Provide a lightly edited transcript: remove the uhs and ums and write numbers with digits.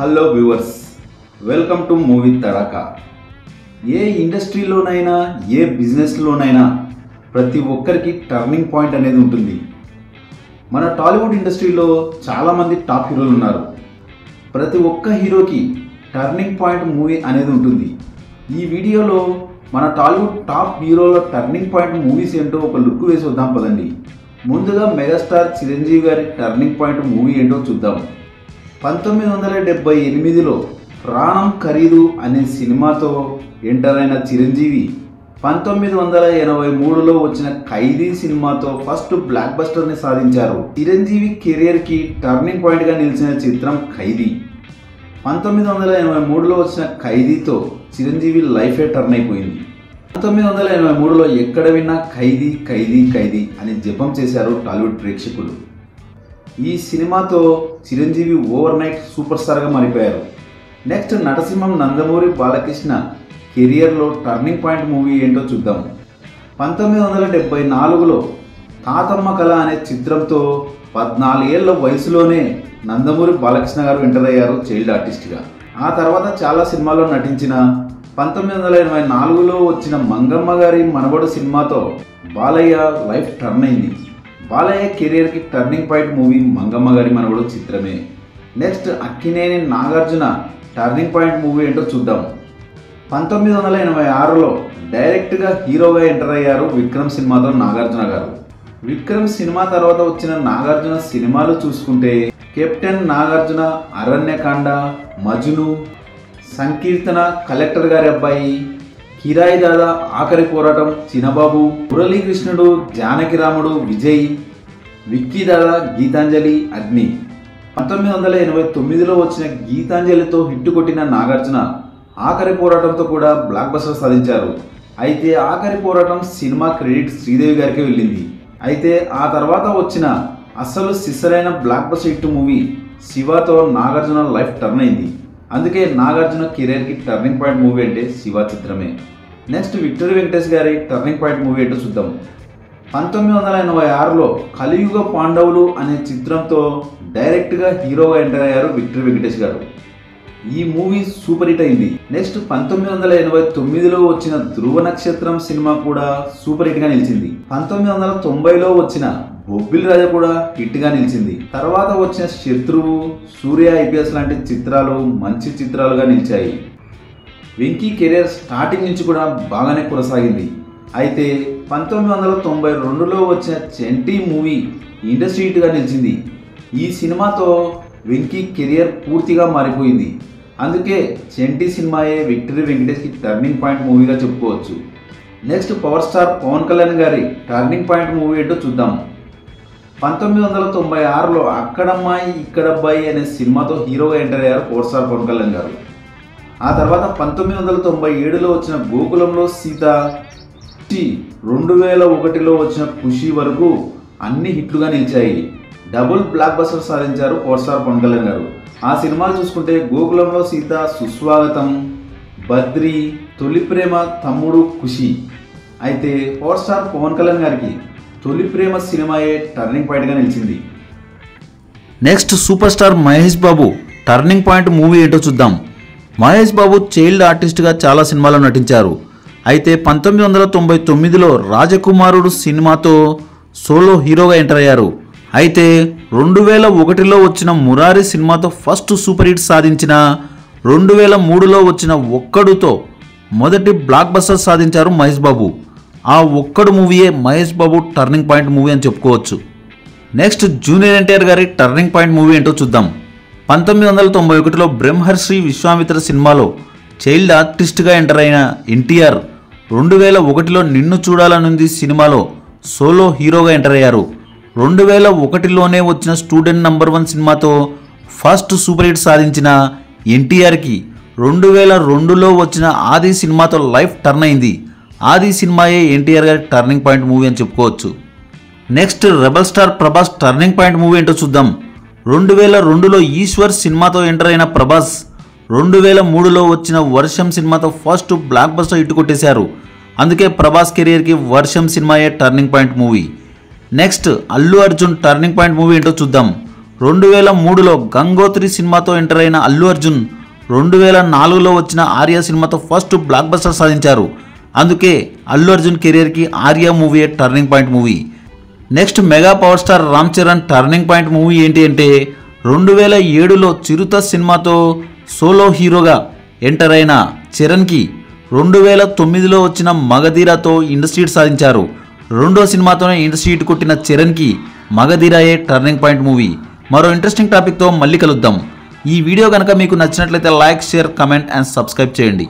Hello viewers, welcome to movie Tadka. ఏ ఇండస్ట్రీలోనైనా ఏ బిజినెస్లోనైనా ప్రతి ఒక్కరికి టర్నింగ్ పాయింట్ అనేది ఉంటుంది. మన టాలీవుడ్ ఇండస్ట్రీలో చాలామంది టాప్ హీరోలు ఉన్నారు. ప్రతి ఒక్క హీరోకి టర్నింగ్ పాయింట్ మూవీ అనేది ఉంటుంది. ఈ వీడియోలో మన టాలీవుడ్ టాప్ హీరోల టర్నింగ్ పాయింట్ మూవీస్ ఏంటో ఒక లుక్ వేసి వద్దాం పదండి. ముందుగా మెగాస్టార్ చిరంజీవి గారి టర్నింగ్ పాయింట్ మూవీ ఏంటో చూద్దాం. 1978లో ప్రాణం ఖరీదు అనే సినిమాతో ఎంటర్ అయిన చిరంజీవి 1983లో వచ్చిన ఖైదీ సినిమాతో ఫస్ట్ బ్లాక్ బస్టర్ని సాధించారు. చిరంజీవి కెరియర్కి టర్నింగ్ పాయింట్గా నిలిచిన చిత్రం ఖైదీ. 1983లో వచ్చిన ఖైదీతో చిరంజీవి లైఫే టర్న్ అయిపోయింది. 1983లో ఎక్కడ విన్నా ఖైదీ ఖైదీ ఖైదీ అని జపం చేశారు టాలీవుడ్ ప్రేక్షకులు. ఈ సినిమాతో చిరంజీవి ఓవర్ నైట్ సూపర్ స్టార్గా మారిపోయారు. నెక్స్ట్ నరసింహం నందమూరి బాలకృష్ణ కెరియర్లో టర్నింగ్ పాయింట్ మూవీ ఏంటో చూద్దాం. 1974లో తాతమ్మ కళ అనే చిత్రంతో 14 ఏళ్ల వయసులోనే నందమూరి బాలకృష్ణ గారు ఎంటర్ అయ్యారు చైల్డ్ ఆర్టిస్ట్గా. ఆ తర్వాత చాలా సినిమాల్లో నటించిన 1984లో వచ్చిన మంగమ్మ గారి మనవడు సినిమాతో బాలయ్య లైఫ్ టర్న్ అయింది. బాలయ్య కెరియర్కి turning point movie Mangamma Gari Manavadu చిత్రమే. Next Akkineni Nagarjuna turning point movie ఏంటో చూద్దాం. 1986లో డైరెక్ట్గా హీరోగా ఎంటర్ అయ్యారు విక్రమ్ సినిమాతో నాగార్జున గారు. విక్రమ్ సినిమా తర్వాత వచ్చిన నాగార్జున సినిమాలు చూసుకుంటే కెప్టెన్ నాగార్జున, అరణ్యకాండ, మజ్ను, సంకీర్తన, కలెక్టర్ గారి అబ్బాయి, కిరాయి దాదా, ఆఖరి పోరాటం, చిన్నబాబు, మురళీకృష్ణుడు, జానకిరాముడు, విజయ్, విక్కీ దాదా, గీతాంజలి, అగ్ని. 1989లో వచ్చిన గీతాంజలితో హిట్ కొట్టిన నాగార్జున ఆఖరి పోరాటంతో కూడా బ్లాక్ బస్టర్ సాధించారు. అయితే ఆఖరి పోరాటం సినిమా క్రెడిట్ శ్రీదేవి గారికి వెళ్ళింది. అయితే ఆ తర్వాత వచ్చిన అసలు సిసరైన బ్లాక్ బస్టర్ హిట్ మూవీ శివతో నాగార్జున లైఫ్ టర్న్ అయింది. అందుకే నాగార్జున కెరీర్కి టర్నింగ్ పాయింట్ మూవీ అంటే శివ చిత్రమే. నెక్స్ట్ విక్టరీ వెంకటేష్ గారి టర్నింగ్ పాయింట్ మూవీ ఏంటో చూద్దాం. 1986లో కలియుగ పాండవులు అనే చిత్రంతో డైరెక్ట్గా హీరోగా ఎంటర్ అయ్యారు విక్టరీ వెంకటేష్ గారు. ఈ మూవీ సూపర్ హిట్ అయింది. నెక్స్ట్ 1989లో వచ్చిన ధ్రువ నక్షత్రం సినిమా కూడా సూపర్ హిట్గా నిలిచింది. 1990లో వచ్చిన బొబ్బిలి రాజా కూడా హిట్గా నిలిచింది. తర్వాత వచ్చిన శత్రువు, సూర్య ఐపీఎస్ లాంటి చిత్రాలు మంచి చిత్రాలుగా నిలిచాయి. వెంకీ కెరీర్ స్టార్టింగ్ నుంచి కూడా బాగానే కొనసాగింది. అయితే 1992లో వచ్చిన చంటి మూవీ ఇండస్ట్రీ హిట్గా నిలిచింది. ఈ సినిమాతో వెంకీ కెరియర్ పూర్తిగా మారిపోయింది. అందుకే చంటి సినిమాయే విక్టరీ వెంకటేష్కి టర్నింగ్ పాయింట్ మూవీగా చెప్పుకోవచ్చు. Next power star Pawan Kalyan గారి టర్నింగ్ పాయింట్ మూవీ ఏంటో చూద్దాం. 1996లో అక్కడమ్మాయి ఇక్కడబ్బాయి అనే సినిమాతో హీరోగా ఎంటర్ అయ్యారు పవర్ స్టార్ పవన్ కళ్యాణ్ గారు. ఆ తర్వాత 1997లో వచ్చిన గోకులంలో సీత, 2001లో వచ్చిన ఖుషి వరకు అన్ని హిట్లుగా నిలిచాయి. డబుల్ బ్లాక్ బస్టర్ సాధించారు పవర్ స్టార్ పవన్ కళ్యాణ్ గారు. ఆ సినిమాలు చూసుకుంటే గోకులంలో సీత, సుస్వాగతం, బద్రి, తొలి ప్రేమ, తమ్ముడు, ఖుషి. అయితే పవర్ స్టార్ పవన్ కళ్యాణ్ గారికి తొలి ప్రేమ సినిమాయే టర్నింగ్ పాయింట్గా నిలిచింది. Next super star Mahesh Babu turning point movie ఏంటో చూద్దాం. మహేష్ బాబు చైల్డ్ ఆర్టిస్ట్గా చాలా సినిమాల్లో నటించారు. అయితే 1999లో రాజకుమారుడు సినిమాతో సోలో హీరోగా ఎంటర్ అయ్యారు. అయితే 2001లో వచ్చిన మురారి సినిమాతో ఫస్ట్ సూపర్ హిట్ సాధించిన 2003లో వచ్చిన ఒక్కడుతో మొదటి బ్లాక్ బస్టర్ సాధించారు మహేష్ బాబు. ఆ ఒక్కడు మూవీయే Mahesh Babu turning point movie అని చెప్పుకోవచ్చు. నెక్స్ట్ జూనియర్ ఎన్టీఆర్ గారి టర్నింగ్ పాయింట్ మూవీ ఏంటో చూద్దాం. 1991లో బ్రహ్మర్షి విశ్వామిత్ర సినిమాలో చైల్డ్ ఆర్టిస్ట్గా ఎంటర్ అయిన ఎన్టీఆర్ 2001లో నిన్ను చూడాలనుంది సినిమాలో సోలో హీరోగా ఎంటర్ అయ్యారు. 2001లోనే వచ్చిన స్టూడెంట్ నంబర్ 1 సినిమాతో ఫస్ట్ సూపర్ హిట్ సాధించిన ఎన్టీఆర్కి 2002లో వచ్చిన ఆది సినిమాతో లైఫ్ టర్న్ అయింది. ఆది సినిమాయే ఎన్టీఆర్ గారి టర్నింగ్ పాయింట్ మూవీ అని చెప్పుకోవచ్చు. Next rebel star Prabhas turning point movie ఏంటో చూద్దాం. 2002లో ఈశ్వర్ సినిమాతో ఎంటర్ అయిన ప్రభాస్ 2003లో వచ్చిన వర్షం సినిమాతో ఫస్ట్ బ్లాక్ బస్టర్ హిట్ కొట్టేశారు. అందుకే ప్రభాస్ కెరియర్కి వర్షం సినిమాయే turning point movie. Next Allu Arjun turning point movie ఏంటో చూద్దాం. 2003లో గంగోత్రి సినిమాతో ఎంటర్ అయిన అల్లు అర్జున్ 2004లో వచ్చిన ఆర్య సినిమాతో ఫస్ట్ బ్లాక్ బస్టర్ సాధించారు. అందుకే అల్లు అర్జున్ కెరియర్కి Arya movie turning point movie. Next mega power star Ram Charan turning point movie ఏంటి అంటే 2007లో చిరుత సినిమాతో సోలో హీరోగా ఎంటర్ అయిన చరణ్కి 2009లో వచ్చిన మగధీరాతో ఇండస్ట్రీ హిట్ సాధించారు. రెండో సినిమాతోనే ఇండస్ట్రీ హిట్ కొట్టిన చరణ్కి మగధీరాయే టర్నింగ్ పాయింట్ మూవీ. మరో ఇంట్రెస్టింగ్ టాపిక్తో మళ్ళీ కలుద్దాం. ఈ వీడియో కనుక మీకు నచ్చినట్లయితే like, share, comment and subscribe చేయండి.